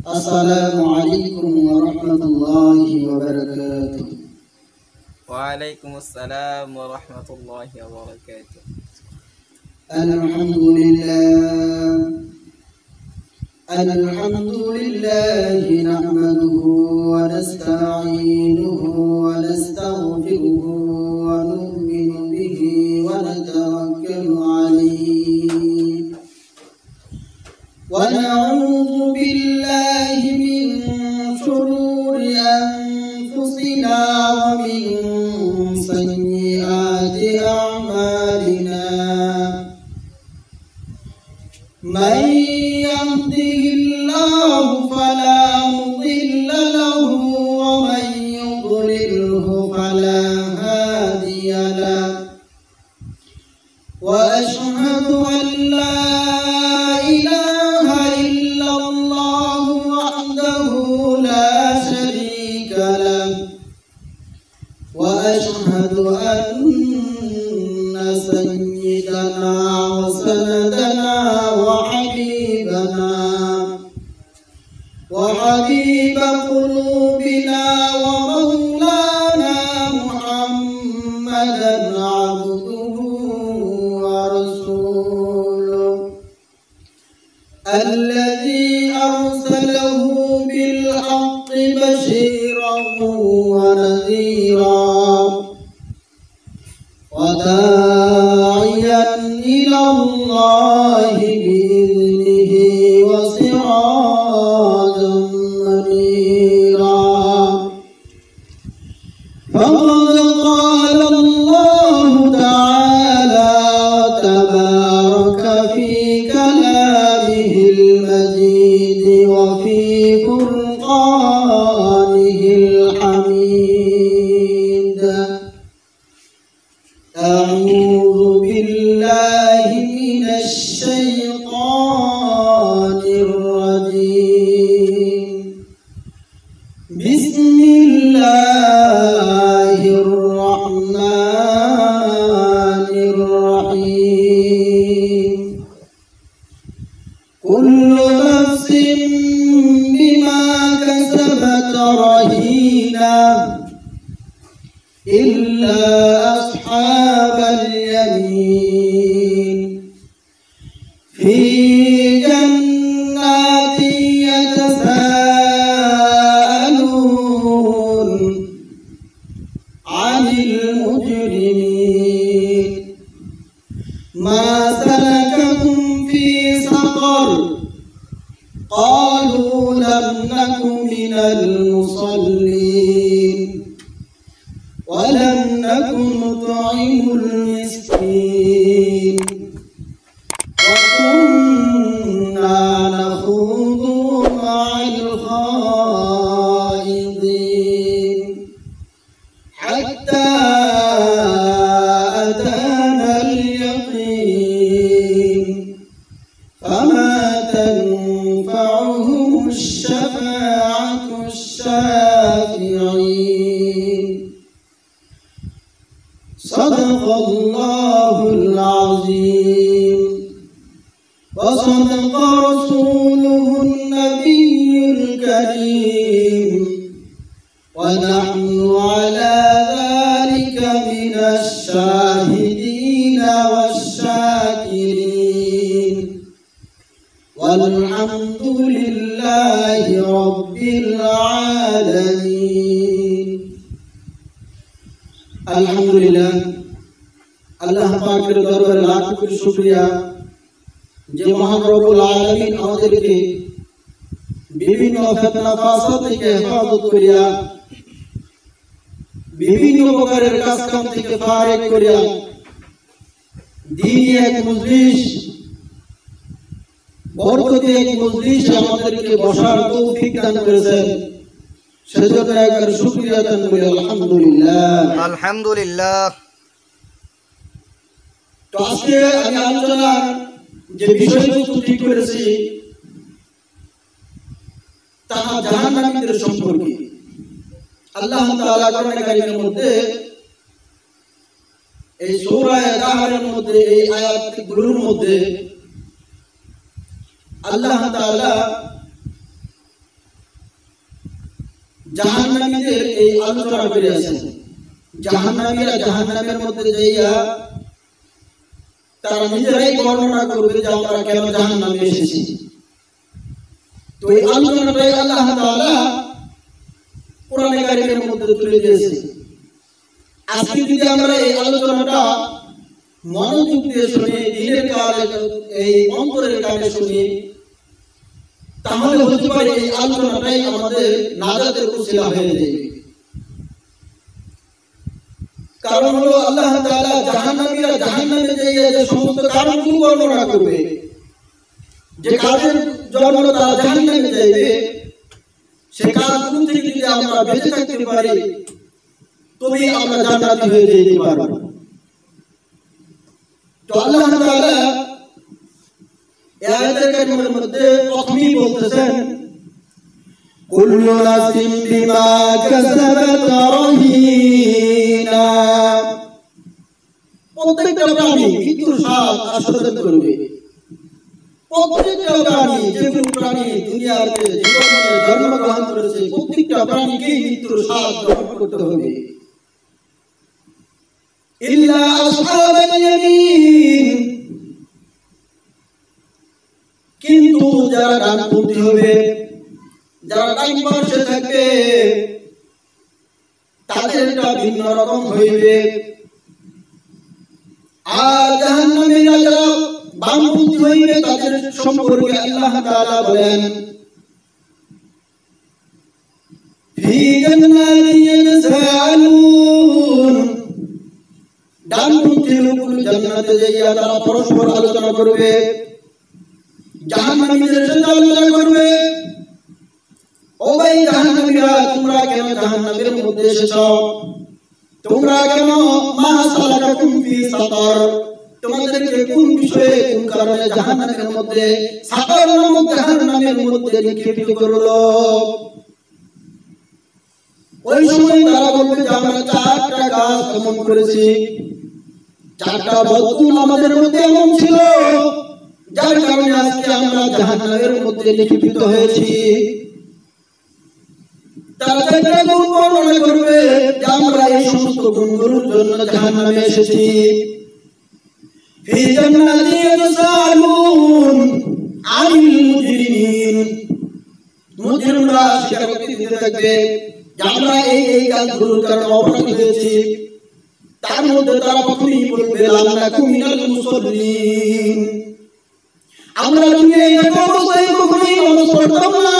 السلام عليكم ورحمة الله وبركاته. وعليكم السلام ورحمة الله وبركاته. الحمد لله نحمده ونستعينه ونستغفره ونؤمن به ونتوكل عليه ونعوذ بالله من شرور أنفسنا ومن سيئات أعمالنا. من يهده الله فلا مضل له ومن يضلله فلا هادي له. وأشهد أن لا إله إلا الله وحده لا شريك له. وأشهد أن سيدنا وسندنا وحبيب قلوبنا ومولانا محمدا عبده ورسوله الذي أرسله بالحق بشيرا ونذيرا وداعيا إلى الله بإذنه وسراجا منيرا. فقد قال الله تعالى وتبارك في كلامه المجيد وفي فرقانه الحميد. أعوذ بالله من الشيطان الرجيم. بسم الله الرحمن الرحيم. كل نفس بما كسبت رهينة إلا أصحاب اليمين في جنات يتساءلون عن المجرمين. ما سلككم في سقر؟ قالوا لم نك من المصلين ولم نك نطعم المسكين وكنا نخوض مع الخائضين حتى أتانا اليقين فما تنفعهم الشفاعة الشافعين. صدق الله العظيم وصدق رسوله النبي الكريم ونحن على ذلك من الشاهدين والشاكرين والحمد لله رب العالمين. আলহামদুলিল্লাহ, আল্লাহ পাকের দরবারে লাখ কোটি শুকরিয়া যে মহান রব্বুল আলামিন আমাদেরকে বিভিন্ন ফিতনা ফাসাদ থেকে হেফাজত করিয়া বিভিন্ন প্রকারের কাজকাম থেকে ফারেক করিয়া দ্বীনি এক মজলিস বরকতি এক মজলিস আমাদেরকে বসার তৌফিক দান করেছেন। সেজন্য একবার শুকরিয়া আদান করি আলহামদুলিল্লাহ। আলহামদুলিল্লাহ। তো আজকে আমি আলোচনার যে বিষয়বস্তু ঠিক করেছি তা জাহান্নামীদের সম্পর্কে। আল্লাহ তাআলা কোরআন কারীমের মধ্যে এই সূরা আল-কাহফের মধ্যে এই আয়াতগুলোর মধ্যে আল্লাহ তাআলা জাহান্নামীদের এই আলোচনা করে আছেন। জাহান্নামীরা জাহান্নামের মধ্যে যাইয়া তারা নিজেরাই বর্ণনা করবে যে আমরা কেন জাহান্নামে এসেছি। তো এই আলোচনাটাই আল্লাহ তাআলা কোরআনে কারীমের মধ্যে তুলে দিয়েছে। আজকে যদি আমরা এই আলোচনাটা মনোযোগ দিয়ে শুনি, দিলের কানে, এই অন্তরের কানে শুনি, তাহলে হতে পারে এই আলোচনাটাই আমাদের নাজাতের উসিলা হয়ে যাবে। কারণ হলো আল্লাহ তাআলা জাহান্নামীরা জাহান্নামে যাইয়া যে সমস্ত কারণগুলো বর্ণনা করবে, যে কাজের জন্য তারা জাহান্নামে যাইবে, সে কাজগুলো থেকে যদি আমরা বেঁচে থাকতে পারি তবেই আমরা জান্নাতি হয়ে যেতে পারব। তো আল্লাহ তাআলা এই আয়াতের কারিমের মধ্যে প্রথমেই বলতেছেন, কুল্লু নাফসিন বিমা কাসাবাত রহিনা। প্রত্যেকটা প্রাণী মৃত্যুর স্বাদ আস্বাদন করবে। প্রত্যেকটা প্রাণী, যেগুলো প্রাণী দুনিয়াতে জীবনে জন্মগ্রহণ করেছে, প্রত্যেকটা প্রাণীকেই মৃত্যুর স্বাদ গ্রহণ করতে হবে। ইল্লা আসহাবাল ইয়ামিন, কিন্তু যারা ডানপন্থী হবে, যারা ডান পাশে থাকবে, তাদেরটা ভিন্ন রকম হইবে। আর জাহান্নামীরা যারা বামপন্থী হইবে, তাদের সম্পর্কে আল্লাহ তাআলা বলেন, ফি জান্নাতিন ইয়াতসাআলুন, ডানপন্থী লোকগুলো জান্নাতে যাইয়া তারা পরস্পর আলোচনা করবে, জাহান্নামীদের সাথে আলোচনা করবে, ও ভাই জাহান্নামীরা, তোমরা কেন জাহান্নামের মধ্যে এসেছো? তোমরা কেন, মা সালাকাকুম ফি সাকার, তোমাদেরকে কোন বিষয়ে, কোন কারণে জাহান্নামের মধ্যে, সাকার নামক জাহান্নামের মধ্যে নিক্ষেপিত করলো? ওই সময় তারা বলবে যে আমরা 4টা কাজ এমন করেছি, 4টা বদগুণ আমাদের মধ্যে এমন ছিল, যার কারণে আজকে আমরা জাহান্নামের মধ্যে নিক্ষেপিত হয়েছি। তারা 4টা গুণ বর্ণনা করবে যে আমরা এই সমস্ত গুণগুলোর জন্য জাহান্নামে এসেছি। ফি জান্নাতিন ইয়াতসাআলুন আনিল মুজরিমিন, মুজরিমরা স্বীকারোক্তি দিতে থাকবে যে আমরা এই কাজগুলোর কারণে অপরাধী হয়েছি। তার মধ্যে তারা প্রথমেই বলবে, লাম নাকু মিনাল মুসাল্লিন, আমরা দুনিয়ায় অবস্থায় কখনোই নামাজ পড়তাম না,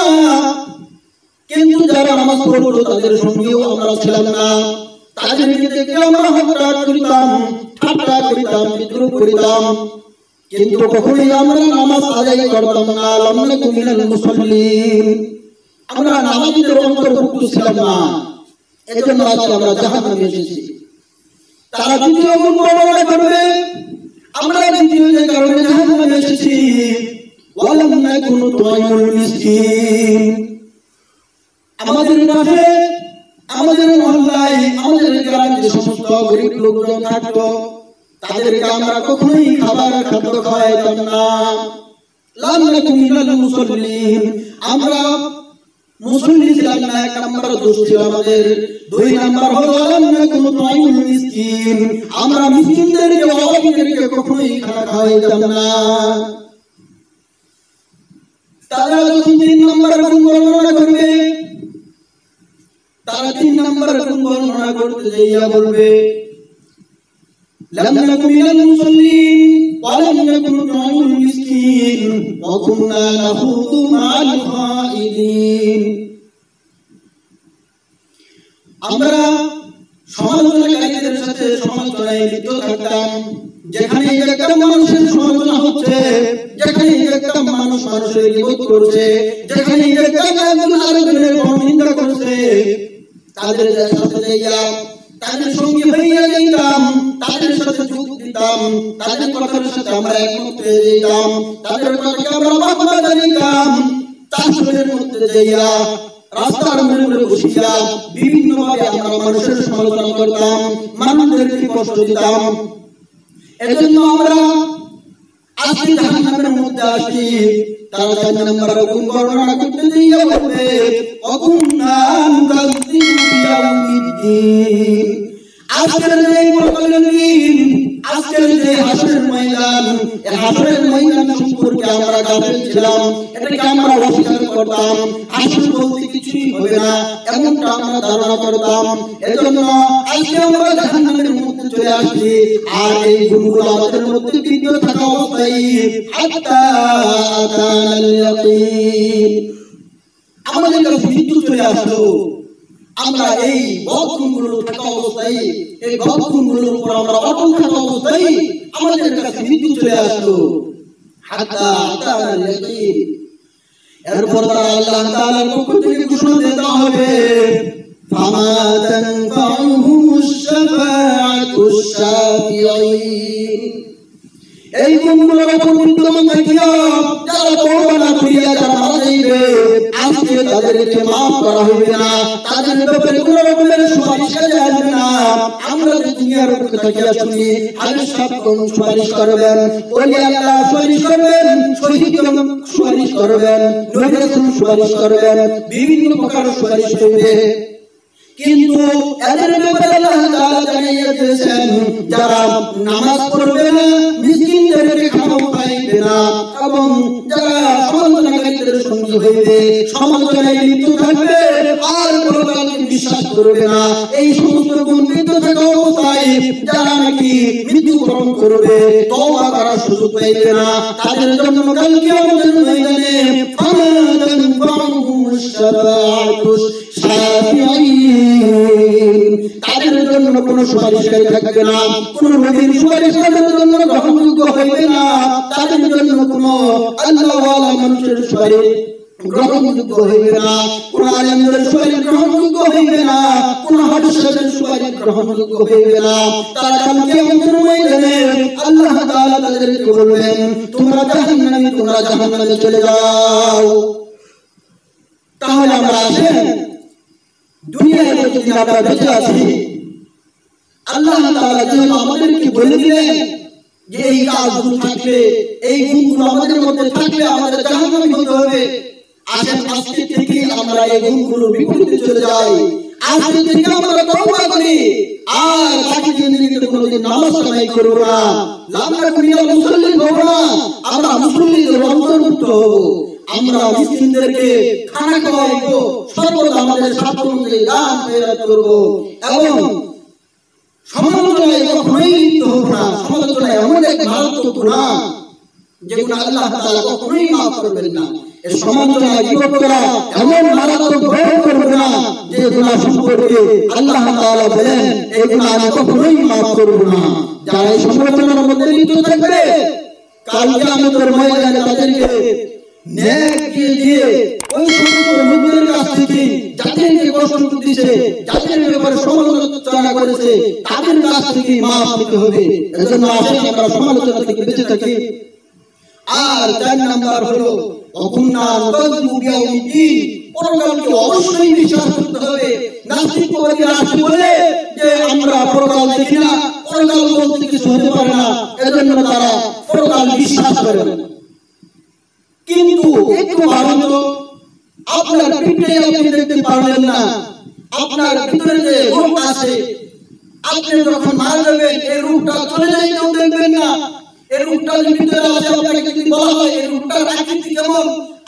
কিন্তু যারা নামাজ পড়তো তাদের সঙ্গেও আমরা ছিলাম না, তাদেরকে দেখে আমরা হত্যা করিতাম, ঠাট্টা করিতাম, বিদ্রোহ করিতাম, কিন্তু কখনোই আমরা নামাজ আদায় করতাম না। লাম নাকু মিনাল মুসাল্লিন, আমরা নামাজীদের অন্তর্ভুক্ত ছিলাম না, এজন্য আজকে আমরা জাহান্নামে এসেছি। তারা দ্বিতীয় গুণ বর্ণনা করবে, আমরা দ্বিতীয় যে কারণে জাহান্নামে এসেছি, ওয়ালাম নাকুন তুআইমুল মিসকিন, আমাদের মাঝে, আমাদের মহল্লায়, আমাদের গ্রামে যে সমস্ত গরিব লোকজন থাকতো, তাদেরকে আমরা কখনোই খাদ্য খাওয়াইতাম না। লাম নাকুন মিনাল মুসাল্লিন, আমরা মুসল্লি ছিলাম না, 1 নাম্বার দোষ ছিল আমাদের। 2 নাম্বার হলো লাম নাকুন তুআইমুল মিসকিন, আমরা মিসকিনদেরকে, অভাবীদেরকে কখনোই খানা খাওয়াইতাম না। তারা যখন 3 নাম্বার গুণ বর্ণনা করবে, তারা 3 নাম্বার গুণ বর্ণনা করতে যাইয়া বলবে, লাম নাকু মিনাল মুসাল্লিন ওয়া লাম নাকু নু'মিনুল মিসকিন ওয়া কুননা নাখুদু মা'আল খাইদিন, আমরা সমালোচনাকারীদের সাথে সমালোচনায় লিপ্ত থাকতাম। যেখানে একটা মানুষের সমালোচনা হচ্ছে, যেখানে একটা মানুষ মানুষের গীবত করছে, যেখানে একটা একজন আরেকজনের নিন্দা করছে, তাদের সাথে যাইয়া, তাদের সঙ্গে হইয়া যাইতাম, তাদের সাথে যোগ দিতাম, তাদের কথার সাথে আমরা একমত হয়ে যেতাম, তাদের কথাকে আমরা বাহবা জানিতাম। তাসবিহের মধ্যে যাইয়া, রাস্তার মোড়ে বসিয়া বিভিন্নভাবে আমরা মানুষের সমালোচনা করতাম, মানুষদেরকে কষ্ট দিতাম। এজন্য আমরা আজকে জাহান্নামের মধ্যে আসি, তারা 4 নম্বর গুণ বর্ণনা করতে গিয়ে বলবে অকুন্না নুকাযযিবু বিয়াউমিদ্দিন। আজকের যে পরকালের দিন, আজকের যে হাসরের ময়দান, এই হাসরের ময়দান সম্পর্কে আমরা গাফিল ছিলাম, এটাকে আমরা অস্বীকার করতাম। হাসর বলতে কিছুই হবে না এমনটা আমরা ধারণা করতাম। এজন্য আজকে আমরা জাহান্নামের মধ্যে চলে আসছি। আর এই গুণগুলো আমাদের মধ্যে বিদ্যমান থাকা অবস্থায় হাত্তা আতানাল ইয়াকিন, আমাদের কাছে মৃত্যু চলে আসলো। আমরা এই বদগুণগুলো থাকা অবস্থায়, এই বদগুণগুলোর উপর আমরা অটল থাকা অবস্থায় আমাদের কাছে মৃত্যু চলে আসলো। হাত্তা আতানাল ইয়াকিন। এরপর আল্লাহ তাআলার পক্ষ থেকে ঘোষণা দেওয়া হবে ফামা তানফাউহুমুশ শাফাআতুশ শাফিঈন। এই গুণগুলোর উপর বিদ্যমান থাকিয়া যারা তওবা না করিয়া যারা মারা যাইবে, আজকে তাদেরকে মাফ করা হবে না, তাদের ব্যাপারে কোনো রকমের সুপারিশ কাজে আসবে না। আমরা যে দুনিয়ার উপরে থাকিয়া শুনি হাদিস সাহেব সুপারিশ করবেন, ওলি আল্লাহ সুপারিশ করবেন, শহীদ সুপারিশ করবেন, নবী রাসূল সুপারিশ করবেন, বিভিন্ন প্রকার সুপারিশ হইবে। কিন্তু এদের ব্যাপারে আল্লাহ তাআলা জানিয়ে দিয়েছেন যারা নামাজ পড়বে না, মিসকিনদেরকে খাওয়া খাইবে না, এবং যারা সমালোচনাকারীদের সঙ্গী হইবে, সমালোচনায় লিপ্ত থাকবে, আর পরকালকে বিশ্বাস করবে না, এই সমস্ত গুণ বিদ্যমান থাকা অবস্থায় যারা নাকি মৃত্যুবরণ করবে, তওবা করার সুযোগ পাইবে না, তাদের জন্য কাল কিয়ামতের ময়দানে ফামা তানফাউহুমুশ শাফাআতুশ শাফিঈন, তাদের জন্য কোনো সুপারিশকারী থাকবে না, কোনো নবীর সুপারিশ তাদের জন্য গ্রহণযোগ্য হইবে না, তাদের জন্য কোনো আল্লাহওয়ালা মানুষের সুপারিশ গ্রহণযোগ্য হইবে না, কোন আলেমের সুপারিশ গ্রহণযোগ্য হইবে না, কোন হাদিসের সুপারিশ গ্রহণযোগ্য হইবে না। তারা কাল কিয়ামতের ময়দানে আল্লাহ তাআলা তাদেরকে বলবেন তোমরা জাহান্নামে চলে যাও। তাহলে আমরা আসেন দুনিয়ায় যতদিন আমরা বেঁচে আছি, আল্লাহ তাআলা যেহেতু আমাদেরকে বলে দিলেন যে এই কাজগুলো থাকলে, এই গুণগুলো আমাদের মধ্যে থাকলে আমাদের জাহান্নামী হতে হবে, আসেন আজকে থেকে আমরা এই গুণগুলোর বিপরীতে চলে যাই। আজকে থেকে আমরা তওবা করি, আর বাকি জিন্দেগিতে কোনোদিন নামাজ কামাই করব না, আমরা মিনাল মুসাল্লিন হব না, আমরা মুসল্লিদের অন্তর্ভুক্ত হব, আমরা মিসকিনদেরকে খানা খাওয়াবো, সর্বদা আমাদের সাধ্য অনুযায়ী দান খয়রাত করব, এবং সমালোচনায় কখনোই লিপ্ত হব না। সমালোচনা এমন এক মারাত্মক গুনাহ যেগুলো আল্লাহ তাআলা কখনোই মাফ করবেন না। এই সমালোচনা গীবত করা এমন মারাত্মক ভয়ঙ্কর গুনাহ যে গুনাহ সম্পর্কে আল্লাহ তাআলা বলেন এই গুনাহ আমি কখনোই মাফ করব না। যারা এই সমালোচনার মধ্যে লিপ্ত থাকবে, কাল কিয়ামতের ময়দানে তাদেরকে নেকি দিয়ে ওই সমস্ত লোকদের কাছ থেকে যাদেরকে কষ্ট দিয়েছে, যাদের ব্যাপারে সমালোচনা করেছে, তাদের কাছ থেকে মাফ নিতে হবে। এজন্য আসেন আমরা সমালোচনা থেকে বেঁচে থাকি। আর 4 নাম্বার হলো অকুন্না নুকাযযিবু বিয়াউমিদ্দিন, পরকালকে অবশ্যই বিশ্বাস করতে হবে। নাস্তিকবাদীরা আসে বলে যে আমরা পরকাল দেখি না, পরকাল বলতে কিছু হতে পারে না, এজন্য তারা পরকাল বিশ্বাস করে না। কিন্তু একটু ভাবুন তো, আপনার পিঠে আপনি দেখতে পারলেন না, আপনার ভিতরে যে রূহ আছে, আপনি যখন মারা যাবেন এই রূহটা চলে যায়, কেউ দেখবেন না। এই রূহটা ভিতরে আছে, আপনাকে যদি বলা হয় এই রূহটার আকৃতি কেমন,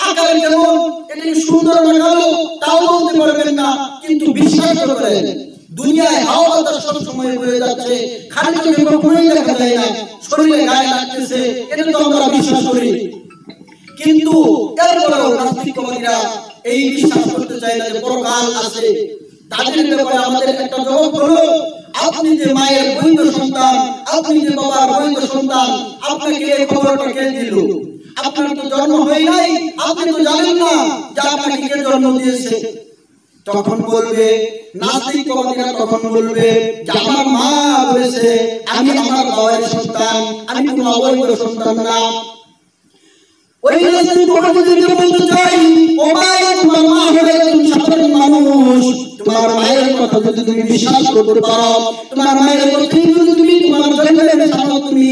আকার কেমন, এটা কি সুন্দর না কালো, তাও বলতে পারবেন না। কিন্তু বিশ্বাস করেন দুনিয়ায় হাওয়া বাতাস সব সময় বয়ে যাচ্ছে, খালি চোখে কখনোই দেখা যায় না, শরীরে গায়ে লাগতেছে, এটা তো আমরা বিশ্বাস করি। কিন্তু এরপরেও নাস্তিকবাদীরা এই বিশ্বাস করতে চায় না যে পরকাল আছে। তাদের ব্যাপারে আমাদের একটা জবাব হলো, আপনি যে মায়ের বৈধ সন্তান, আপনি যে বাবার বৈধ সন্তান, আপনাকে এই খবরটা কে দিল? আপনার তো জন্ম হয় নাই, আপনি তো জানেন না যে আপনাকে কে জন্ম দিয়েছে। তখন বলবে নাস্তিকবাদীরা, তখন বলবে যে আমার মা বলেছে আমি আমার বাবার সন্তান, আমি কোনো অবৈধ সন্তান না। ওই নাস্তিকবাদীদেরকে বলতে চাই, ও ভাই, তোমার মা হলো একজন সাধারণ মানুষ, তোমার মায়ের কথা যদি তুমি বিশ্বাস করতে পারো, তোমার মায়ের কথা যদি তুমি তোমার জন্মের সাথে তুমি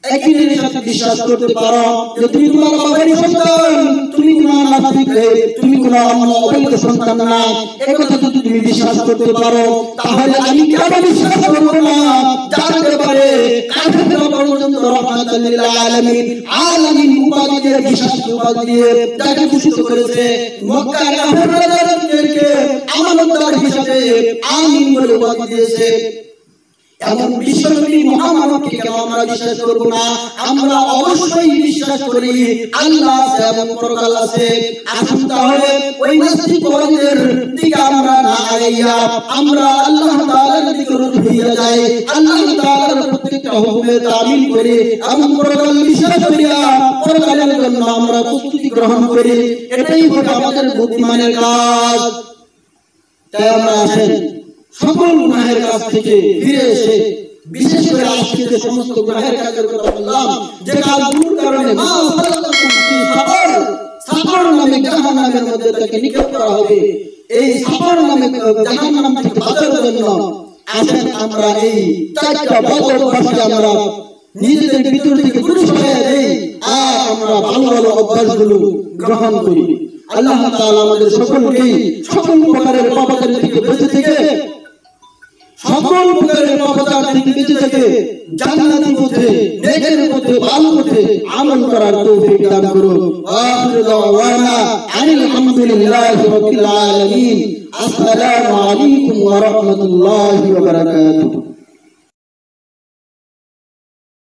একদিনের সাথে বিশ্বাস করতে পারো যে তুমি তোমার বাবারই সন্তান, তুমি কোন নাস্তিক, তুমি কোন অবৈধ সন্তান না, একথা যদি তুমি বিশ্বাস করতে পারো, তাহলে আমি কেন বিশ্বাস করব না যার ব্যাপারে কাফেররা পর্যন্ত রাহমাতুল লিল আলামিন আলামিন উপাধি দিয়ে, বিশ্বাস উপাধি দিয়ে তাকে ঘোষিত করেছে। মক্কা কাফেররা তাদেরকে আমানতদার হিসেবে আমিন বলে উপাধি দিয়েছে। এমন বিশ্বনবী মুহাম্মদকে কেন আমরা বিশ্বাস করব না? আমরা অবশ্যই বিশ্বাস করি আল্লাহ আছে এবং পরকাল আছে। আসুন তাহলে ওই নাস্তিকদের দিকে আমরা না আগাইয়া আমরা আল্লাহ তাআলার দিকে রুজু হইয়া যাই, আল্লাহ তাআলার প্রত্যেকটা হুকুমে তামিল করি এবং পরকাল বিশ্বাস করিয়া পরকালের জন্য আমরা প্রস্তুতি গ্রহণ করি। এটাই হলো আমাদের বুদ্ধিমানের কাজ। তাই আমরা আসেন সকল গুনাহের কাছ থেকে ফিরে এসে, বিশেষ করে আজকে যে সমস্ত গুনাহের কাজের কথা বললাম, যে কাজগুলোর কারণে মা সালাতুকুম ফি সাকর, সাকর নামে জাহান্নামের মধ্যে তাকে নিক্ষেপ করা হবে, এই সাকর নামে জাহান্নাম থেকে বাঁচার জন্য আসেন আমরা এই চারটা বড় অভ্যাসকে আমরা নিজেদের ভিতর থেকে দূরে সরিয়ে দেই আর আমরা ভালো ভালো অভ্যাসগুলো গ্রহণ করি। আল্লাহ তাআলা আমাদের সকলকেই সকল প্রকারের পাপাচার থেকে বেঁচে থেকে, সকল প্রকারের পাপাচার থেকে বেঁচে থেকে জান্নাতের পথে, নেকের পথে, ভালো পথে আমল করার তৌফিক দান করুন। আখিরু দাওয়ানা আনিল হামদুলিল্লাহি রাব্বিল আলামিন। আসসালামু আলাইকুম ওয়া রাহমাতুল্লাহি ওয়া বারাকাতুহু।